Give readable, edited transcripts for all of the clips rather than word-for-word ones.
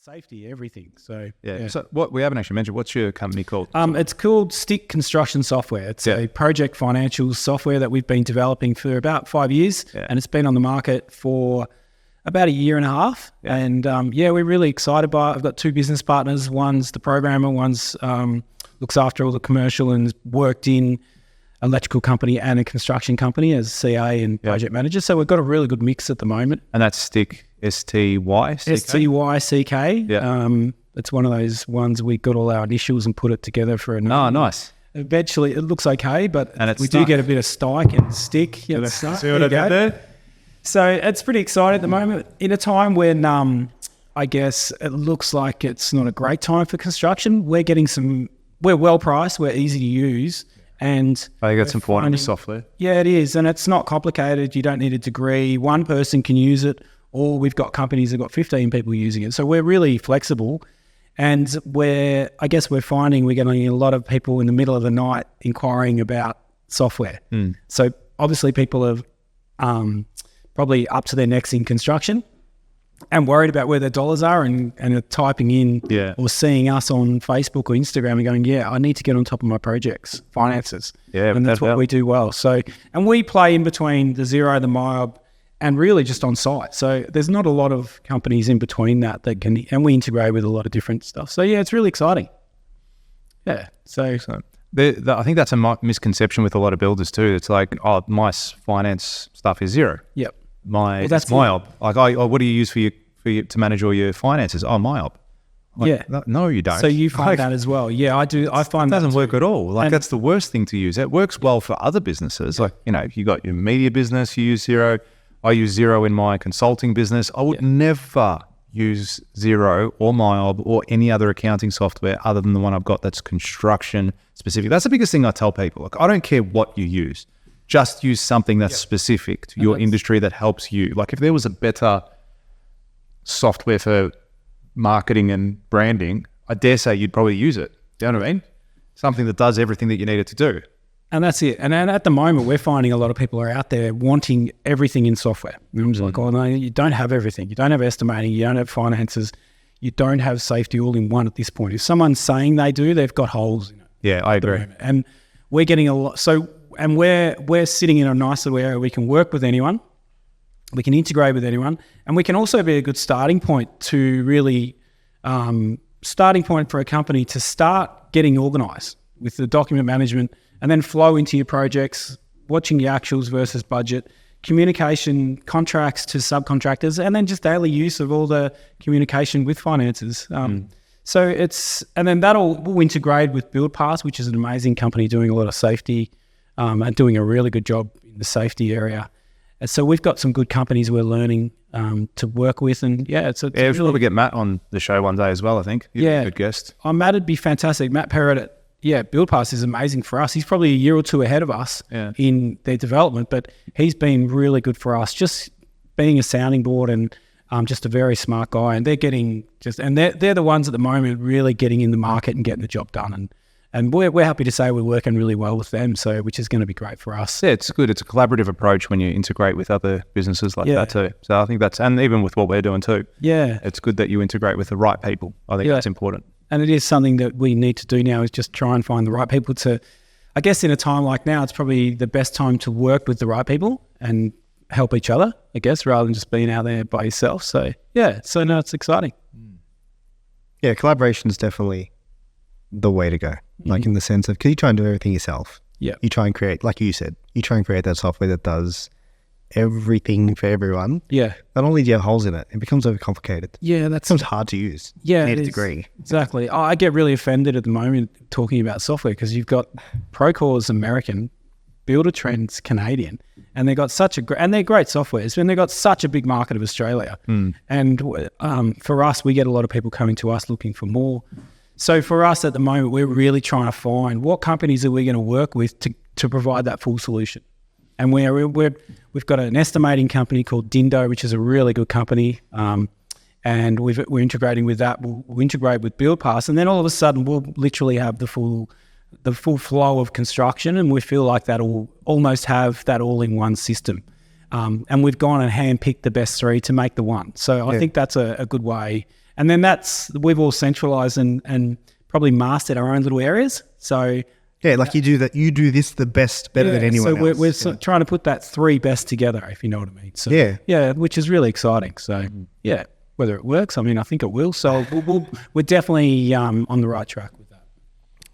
safety, everything. So yeah. So what we haven't actually mentioned, what's your company called? It's called Stick Construction Software. It's a project financial software that we've been developing for about 5 years, and it's been on the market for about a year and a half. Yeah. And we're really excited by it. I've got two business partners. One's the programmer, one's looks after all the commercial and worked in electrical company and a construction company as CA and project manager. So we've got a really good mix at the moment. And that's Stick, S-T-Y-C-K? S-T-Y-C-K. Yeah. It's one of those ones we got all our initials and put it together for a name. Oh, nice. Eventually, it looks okay, but we do get a bit of stike and stick. Yeah, see what I did there? So it's pretty exciting at the moment. In a time when I guess it looks like it's not a great time for construction, we're well priced, we're easy to use. And I think that's important with software. Yeah, it is. And it's not complicated. You don't need a degree. One person can use it, or we've got companies that got 15 people using it. So we're really flexible. And we're finding we're getting a lot of people in the middle of the night inquiring about software. So obviously people are probably up to their necks in construction and worried about where their dollars are and are typing in or seeing us on Facebook or Instagram and going, I need to get on top of my projects, finances. Yeah, and that's what we do well. So, and we play in between the Xero, the MyOb, and really just on site. So there's not a lot of companies in between that can, and we integrate with a lot of different stuff. So yeah, it's really exciting. Yeah. So I think that's a misconception with a lot of builders too. It's like, my finance stuff is Xero. Yep. That's MyOb. Like, what do you use for you to manage all your finances? Oh, MyOb. Like, no, you don't. So you find that as well? Yeah, I do. I find that doesn't work at all. Like, that's the worst thing to use. It works well for other businesses. Like, if you got your media business, you use Xero. I use Xero in my consulting business. I would never use Xero or MyOb or any other accounting software other than the one I've got that's construction specific. That's the biggest thing I tell people. Like, I don't care what you use. Just use something that's specific to your industry that helps you. Like, if there was a better software for marketing and branding, I dare say you'd probably use it. Do you know what I mean? Something that does everything that you need it to do. And that's it. And at the moment, we're finding a lot of people are out there wanting everything in software. And I'm just like, no, you don't have everything. You don't have estimating. You don't have finances. You don't have safety all in one at this point. If someone's saying they do, they've got holes in it. Yeah, I agree. And we're getting a lot. So, and we're sitting in a nice little area. We can work with anyone. We can integrate with anyone. And we can also be a good starting point to really, starting point for a company to start getting organised with the document management and then flow into your projects, watching your actuals versus budget, communication, contracts to subcontractors, and then just daily use of all the communication with finances. So and then we'll integrate with BuildPass, which is an amazing company doing a lot of safety and doing a really good job in the safety area. And so we've got some good companies we're learning to work with, and we'll probably get Matt on the show one day as well. I think he'd be a good guest. Matt would be fantastic. Matt Perrott at BuildPass is amazing for us. He's probably a year or two ahead of us in their development, but he's been really good for us. Just being a sounding board and just a very smart guy, and they're the ones at the moment really getting in the market and getting the job done. And we're happy to say we're working really well with them, which is going to be great for us. Yeah, it's good. It's a collaborative approach when you integrate with other businesses like that too. So I think and even with what we're doing too. Yeah. It's good that you integrate with the right people. I think that's important. And it is something that we need to do now, is just try and find the right people to, I guess in a time like now, it's probably the best time to work with the right people and help each other, I guess, rather than just being out there by yourself. So it's exciting. Yeah, collaboration is definitely the way to go. Like in the sense of, because you try and do everything yourself. Yeah. You try and create, like you said, that software that does everything for everyone. Yeah. Not only do you have holes in it, it becomes overcomplicated. Yeah, it becomes hard to use. Yeah, to a degree. Exactly. I get really offended at the moment talking about software because you've got Procore's American, Buildertrend's Canadian, and they've got and they're great softwares, and they've got such a big market of Australia. And for us, we get a lot of people coming to us looking for more. So for us at the moment, we're really trying to find what companies are we going to work with to provide that full solution. And we've got an estimating company called Dindo, which is a really good company. And we're integrating with that. We'll integrate with BuildPass, and then all of a sudden we'll literally have the full flow of construction, and we feel like that'll almost have that all-in-one system. And we've gone and handpicked the best three to make the one. So I think that's a good way. And then we've all centralized and probably mastered our own little areas. So Yeah, like you do this the best, better than anyone so else. we're trying to put that 3 best together, if you know what I mean. So Yeah. which is really exciting. So yeah, whether it works, I mean, I think it will. So we're definitely on the right track with that.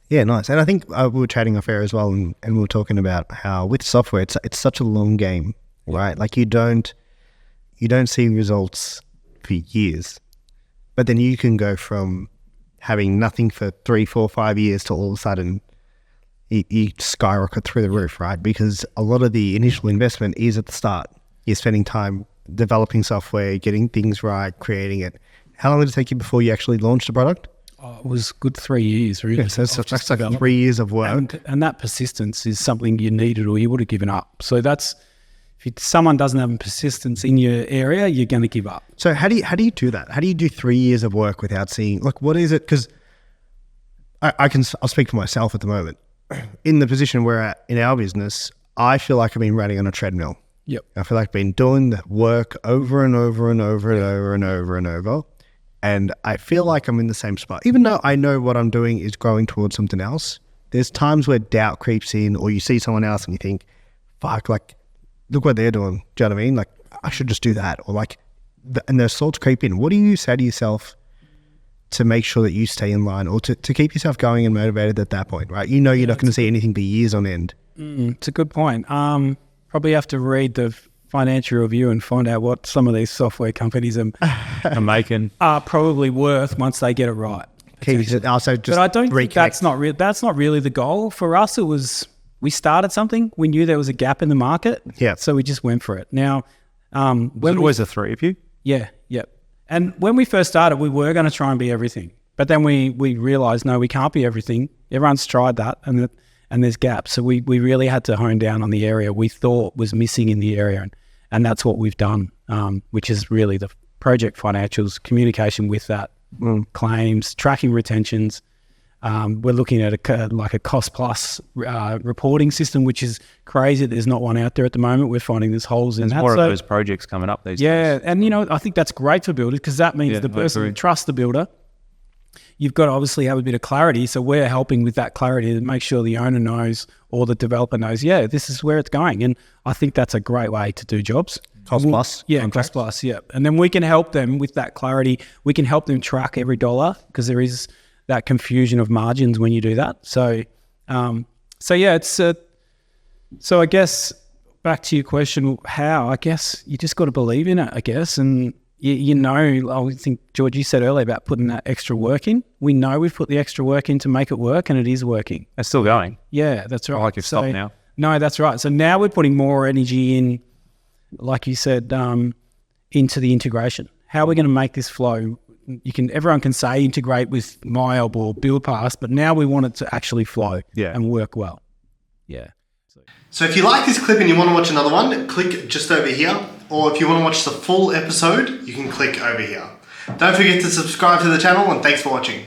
Yeah, nice. And I think we were chatting off air as well, and we were talking about how with software, it's such a long game, right? Like you don't see results for years, but then you can go from having nothing for 3, 4, 5 years to all of a sudden you skyrocket through the roof, right? Because a lot of the initial investment is at the start. You're spending time developing software, getting things right, creating it. How long did it take you before you actually launched the product? Oh, it was good 3 years, really. Yeah, so that's like 3 years of work. And that persistence is something you needed or you would have given up. So that's, if someone doesn't have persistence in your area, you're going to give up. So how do you do that? How do you do 3 years of work without seeing, like, what is it? Because I'll speak for myself at the moment. In the position we're at in our business, I feel like I've been running on a treadmill. Yep. I feel like I've been doing the work over and over and over and over and over and over. And I feel like I'm in the same spot. Even though I know what I'm doing is growing towards something else, there's times where doubt creeps in, or you see someone else and you think, fuck, like, look what they're doing. Do you know what I mean? Like, I should just do that. Or like, and those thoughts creep in. What do you say to yourself to make sure that you stay in line, or to keep yourself going and motivated at that point, right? You know you're not going to see anything for years on end. It's a good point. Probably have to read the financial review and find out what some of these software companies are making, are probably worth once they get it right. Also, just but I don't think that's not really the goal for us. It was, we started something, we knew there was a gap in the market, so we just went for it. Now, when always the 3 of you, yeah. And when we first started, we were going to try and be everything, but then we realized, no, we can't be everything. Everyone's tried that, and there's gaps. So we really had to hone down on the area we thought was missing in the area, and that's what we've done, which is really the project financials, communication with that, claims, tracking retentions. We're looking at a cost plus reporting system, which is crazy. There's not one out there at the moment. We're finding there's holes in that. There's more of those projects coming up these days. Yeah, and I think that's great for builders, because that means the person who trusts the builder. You've got to obviously have a bit of clarity. So we're helping with that clarity to make sure the owner knows, or the developer knows, this is where it's going. And I think that's a great way to do jobs. Cost plus. Yeah, cost plus, yeah. And then we can help them with that clarity. We can help them track every dollar, because there is that confusion of margins when you do that. So I guess back to your question, how? I guess you just got to believe in it, I guess. And I think, George, you said earlier about putting that extra work in. We know we've put the extra work in to make it work, and it is working. It's still going. Yeah, that's right. I like you've stopped now. No, that's right. So now we're putting more energy in, like you said, into the integration. How are we going to make this flow? Everyone can say integrate with MyHelp or BuildPass, but now we want it to actually flow and work well. Yeah. So if you like this clip and you want to watch another one, click just over here. Or if you want to watch the full episode, you can click over here. Don't forget to subscribe to the channel, and thanks for watching.